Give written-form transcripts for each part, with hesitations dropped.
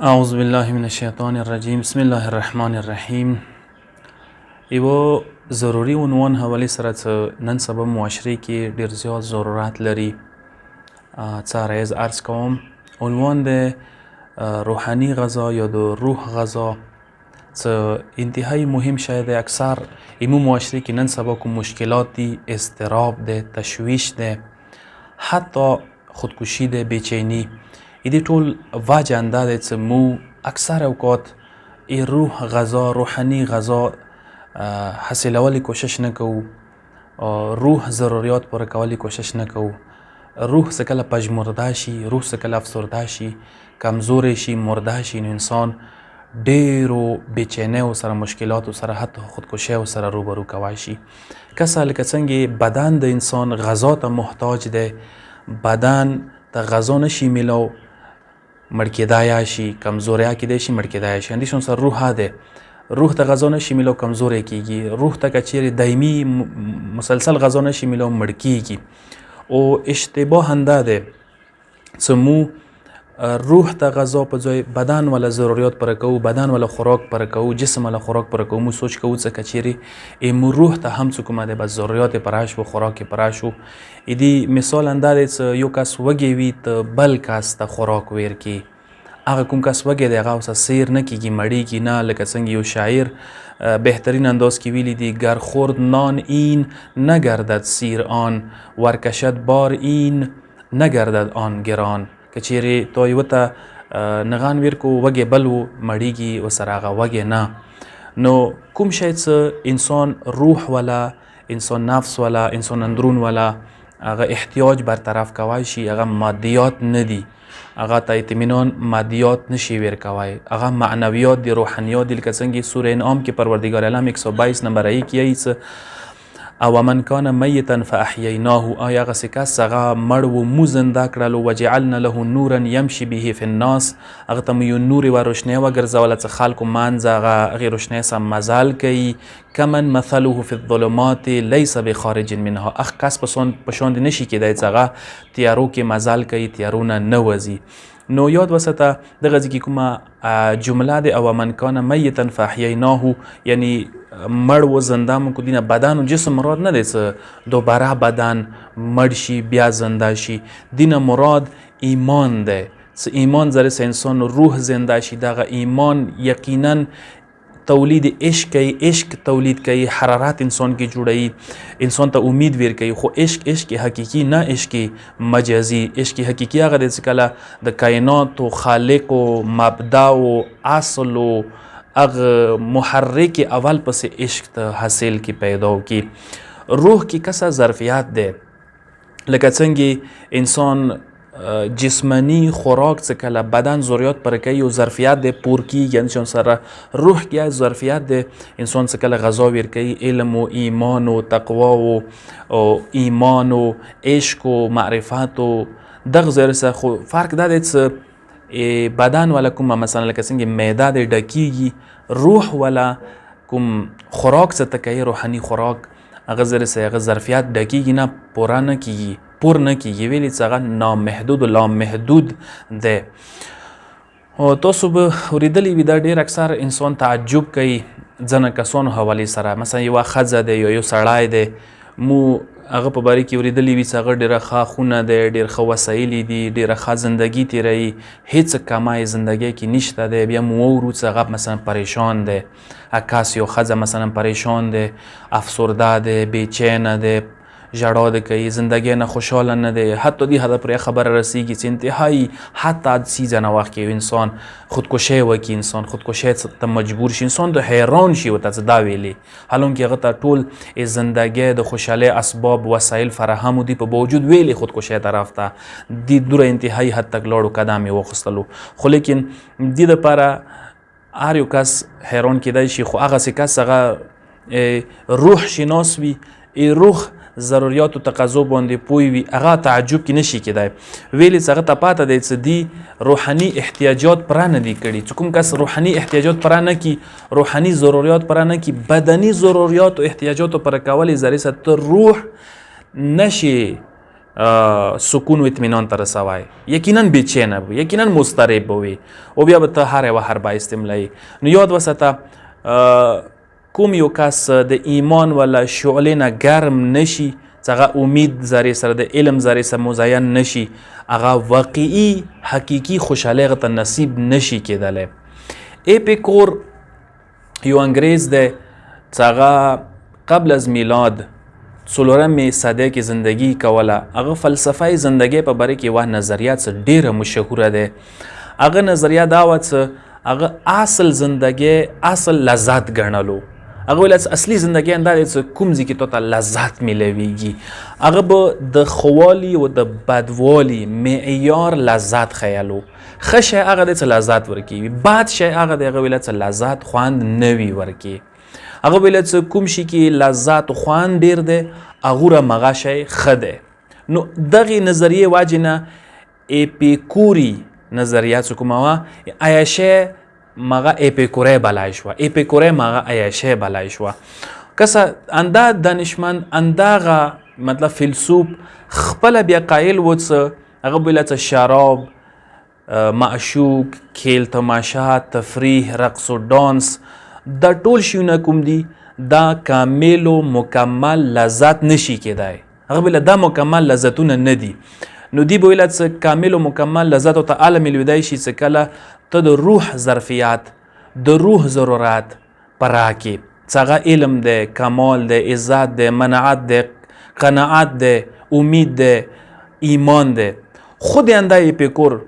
اعوذ بالله من الشیطان الرجیم. بسم الله الرحمن الرحیم. یو ضروری عنوان حواله سره نن سبا معاشره کې ډیر زیات ضرورت لري څه عرض عرض کوم. عنوان د روحانی غذا یا د روح غذا څه انتهایی مهم شاید اکثر ایمو معاشره کې نن سبا کوم مشکلات دي، اضطراب ده، تشویش ده، حتی خودکشی ده، بیچینی. ایدی ټول وجه انده ده چې مو اکثر اوقات ای روح غذا، روحانی غذا حاصلولی کوشش نکو، روح ضروریات پوره کولی کوشش نکو. روح سکل پژمرده شي، روح سکل افسرده شي، کمزور شي، مرده شي، نو انسان ډیرو بیچینه سره مشکلات سره حتی خودکشی سره روبرو کوي شي. کسه لکه څنګه بدن د انسان غذا ته محتاج ده، بدن ته غذا نشي میلو مړ کېدای شي، کمزوریا کېدای شي، مړ کېدای شي. اندیشون سره روح ده، روح ته غذا نشي میلو کمزورې کېږي، روح ته کچېرې دایمي مسلسل غذا نشي میلو مړ کېږي. او اشتباه انده ده چې مو روح ته غذا په ځای بدن ولا ضرورت پر کوو، بدن ولا خوراک پر کوو، جسم ولا خوراک پر کوو. مو سوچ کوو چې کچېرې مو روح ته هم څه کومه ده، بس ضرورت پر شو، خوراک پر شو. ایدی مثال انده ده چې یو کس وږی وي ته بل کس ته خوراک ورکړي، هغه کوم کس وږی دی هغه اوس سیر نه کېږي، مړیږي نه. لکه څنګه یو شاعر بهترین انداز کې ویلی دی: گر خورد نان این نگردد سیر آن، ورکشد بار این نگردد آن گران. که چیرې تو یو ته نغان ورکو وږی بل و مړیږي ورسره هغه وږی نه. نو کوم شی چې انسان روح ولا، انسان نفس ولا، انسان اندرون ولا هغه احتیاج برطرف کوای شي، هغه مادیات نه دي، هغه ته اطمینان مادیات نشي ورکوای، هغه معنویات دي، روحانیات دي. لکه څنګه سوره انعام کې پروردگار عالم 122 نمبر ای کې ایس او من کان میتا فاحییناه، آیا هغه څه کس هغه مړ و مو زنده کړلو، وجعلنا له نورا یمشي به فی الناس، هغه ته مو یو نور و روشنی وګرځوله چې خلکو منځ هغه روشنی سم مزل کوي. کمن مثله فی الظلمات لیس بخارج منها، اخ کس په شان نشي کېدای چې هغه تیارو کې مزل کوي، تیارونه نه وځي. نو یاد وساته دغه ځکه کومه جمله ده او من کان میتا فاحییناه، یعنی مړ و زنده مو کو دینه بدن و جسم مراد نه دی چې دوباره بدن مړ شي بیا زنده شي. دینه مراد ایمان ده، چې ایمان زره انسان روح زنده شي. دغه ایمان یقینا تولید عشق کوي، عشق تولید کوي، حرارت انسان کې جوړوي، انسان ته امید ور کوي. خو عشق حقیقی نه، عشق مجازي. عشق حقیقی هغه د کله د کائنات او خالق او مبدا او اصل او هغه محرک اول پس عشق ته حاصل کی پیدا کی. روح کی کسا ظرفیت ده، لکه څنګه انسان جسمانی خوراک څخه کله بدن ضرورت پر کوي او ظرفیت ده پور کیږي، انسان سره روح کې ظرفیت ده انسان څخه کله غذا ور کوي، علم او ایمان او تقوا او ایمان او عشق او معرفت او دغه زره سره خو فرق ده چې بدن ولا کوم مثلا لکه څنګه معده د ډکیږي، روح ولا کوم خوراک څه تکي روحاني خوراک هغه زره سره هغه ظرفیت ډکیږي نه، پوره نه کیږي، پور نه کیږي، ویلي څنګه نامحدود او لامحدود ده. او تاسو به اوریدلی وي دا ډیر اکثر انسان تعجب کوي ځنه کسانو حواله سره. مثلا یو ښځه ده یا یو سړی ده، مو هغه په باره کې اوریدلی وي چې هغه ډیره ښه خونه ده، ډیر ښه وسایل دي، ډیره ښه زندگی تیروي، هیڅ کمای زندگی کې نشته ده. بیا مو ورو چې هغه مثلا پریشان ده، کس یو ښځه مثلا پریشان ده، افسرده ده، بیچینه ده، ژړا ده کوي، زندگی نه خوشحاله نه ده. حتی دی حدا پر خبر رسیږي چې انتهایی حتی عدسی ځنه وخت کې انسان خودکشی وکړي، انسان خودکشی ته مجبور شي، انسان د حیران شي ورته چې دا ویلي، حالانکه هغه ته ټول زندگی د خوشحالۍ اسباب وسایل فراهم دي، په باوجود ویلي خودکشی طرف ته دی دوره انتهایی حد تک لاړو، قدم یې واخیستلو. خو لیکن دې دپاره هر یو کس حیران کیدای شي. خو هغه کس هغه روح شناس وي، روح ضرورت او تقاضا باندې پوي وي، هغه تعجب کې نشي کېدای. ویلي څنګه ته پاته دی چې دی روحاني احتیاجات پوره نه دي کړي. چې کوم کس روحاني احتیاجات پوره نه کړي، روحاني ضرورت پوره نه کړي، بدني ضرورت او احتیاجات پوره کول زری ست روح نشي سکون و اطمینان ته رسوای، یقینا بېچینه به، یقینا مضطرب به وي او بیا به ته هر یوه هر باعث ملایي. نو یاد وساته کوم یو کس د ایمان ولا شعلې نه ګرم نشي، چې هغه امید ذرې سره د علم ذرې سره مزین نشي، هغه واقعي حقیقي خوشحالۍ هغه ته نصیب نشي کېدلی. اپیکور یو انګریز دی چې هغه قبل از میلاد څلورمې صدۍ کې زندگی کوله. هغه فلسفه زندگی په باره کې یوه نظریه څه ډېره مشهوره دی. هغه نظریه دا وه چې هغه اصل زندگی اصل لذت ګڼلو. هغه ویل چې اصلي زندگی همدا دی چې کوم ځای کې ته لذت میلویږي. هغه به د ښوالي او د بدوالي معیار لذت خیالو. ښه شی هغه دی چې لذت ورکوي، بد شی هغه دی هغه ویل چې لذت خوند نه وي ورکوي. هغه ویل چې کوم شي کې لذت خوند ډیر دی هغوره مغه شی ښه دی. نو دغې نظریې وجې نه اپیکوري نظریه چې کومه وه عیاشۍ مغه اپیکوری بلای شوه، اپیکوری مغه عیاشۍ بلای شوه. کسه انده دانشمند اندغه مطلب فیلسوف خپله بیا قایل و چې هغه ویل چې شراب، معشوق، کیل تماشا، تفریح، رقص و دانس دا ټول شیونه کوم دي دا کامل و مکمل لذت نشي کېدای. هغه ویل دا مکمل لذتونه نه دي. نو دی به ویل چې کامل و مکمل لذت ورته هله میلودی شي چې کله ته د روح ظرفیت، د روح ضرورت په راکې چې هغه علم دی، کمال دی، عزت دی، منعت دی، قناعت دی، امید دی، ایمان دی. خود انده اپیکور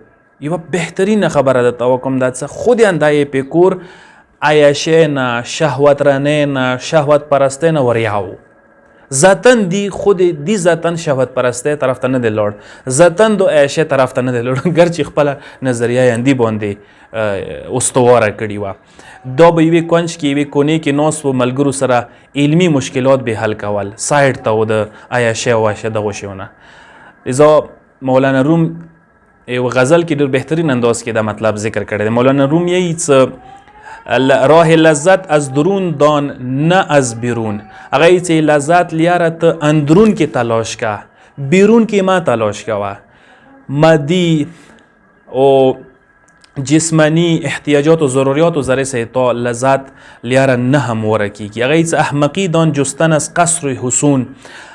یوه بهترین خبره ده تا کوم دا چې خود انده اپیکور عیاشۍ نه، شهوت رانی نه، شهوت پرستی نه وریاو. ذاتن دی خود دی ذاتن شهوت پرستی طرف ته نه دی لوړ، ذاتن دو عیاشۍ طرف ته نه دی لوړ، ګرچې خپله نظریه یې اندې باندې استواره کړې وه. دا به یوې کونج کې یوې کونې کې ناست و ملګرو سره علمي مشکلات به حل کول، سایډ ته و د عیاشۍ او وحشۍ دغو شیونه. لذا مولانا روم یو غزل کې ډېر بهترین انداز کې دا مطلب ذکر کړی دی. مولانا روم یهی څه راه لذت از درون دان نه از بیرون. هغه چې لذت لیاره ته اندرون کې تلاش که، بیرون کې ما تلاش کوه. مادی و جسمانی احتیاجات و ضروریات و ذره سه تا لذت لیاره نه هم ورکیږي. هغه چې احمقی دان جستن از قصر حسون.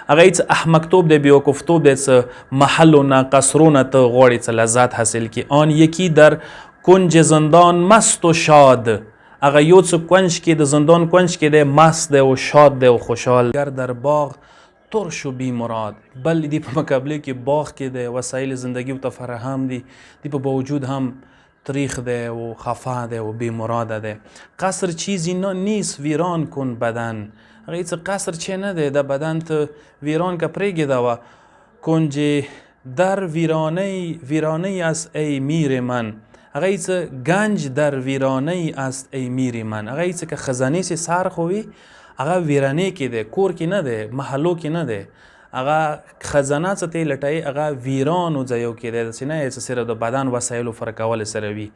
هغه چې احمقتوب دی، بیوقفتوب دی، چې محلونه قصرونه ته غواړي چې لذت حاصل کی. آن یکی در کنج زندان مست و شاد. هغه یو څه کنج کې د زندان کنج کې دی، مست دی او شاد دی او خوشحال. گر در باغ ترش و بی مراد. بل دی په مقابله کې باغ کې دی، وسایل زندگی ته فراهم دي، دی په باوجود هم تریخ ده و خفه ده و بی مراده ده. قصر چیزی نیست ویران کن بدن. هغه څه قصر چی نه ده د بدن ته ویران که پرېږده و کنج در ویرانه است ای میر من. هغه څه گنج در ویرانه است ای میر من. هغه څه که خزانه سي سار خوي هغه ویرانه کې ده، کور کې نه ده، محلو کې نه ده. هغه خزانه څه ته لټای هغه ویرانو ځایو کې ده، چې نه چې صرف د بدن وسایلو فرقول سره وي.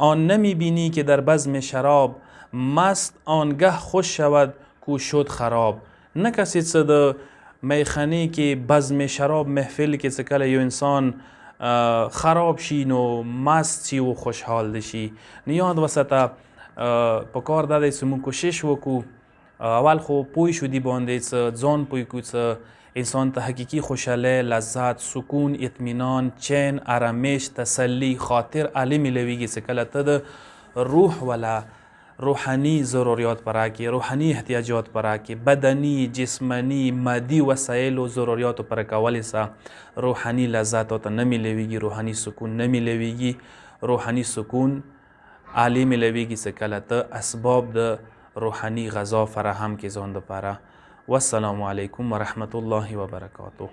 آن نمیبینی که در بزم شراب مست آنگه خوش شود کو شد خراب. نه کسی چې د میخانه کې بزم شراب محفل کې چې کله یو انسان خراب شي نو مست شي و خوشحال شي. نو یاد وساته پکار دا دی چې موږ کوشش وکړو اول خو پوه شو دی باندې چې ځان پوه کړو چې انسان ته حقیقی خوشحالی، لذت، سکون، اطمینان، چین، آرامش، تسلی، خاطر علی میلویږي چې کله ته د روح ولا روحانی ضروریات پراکې، روحانی احتیاجات پراکې، بدنی، جسمانی، مادی وسایل و ضروریات پر کولې سره روحانی لذت ته نه میلویږي، روحانی سکون نه میلویږي. روحانی سکون علی میلویږي چې کله ته اسباب د روحانی غذا فراهم کې ځان دپاره. والسلام علیکم ورحمت الله وبرکاته.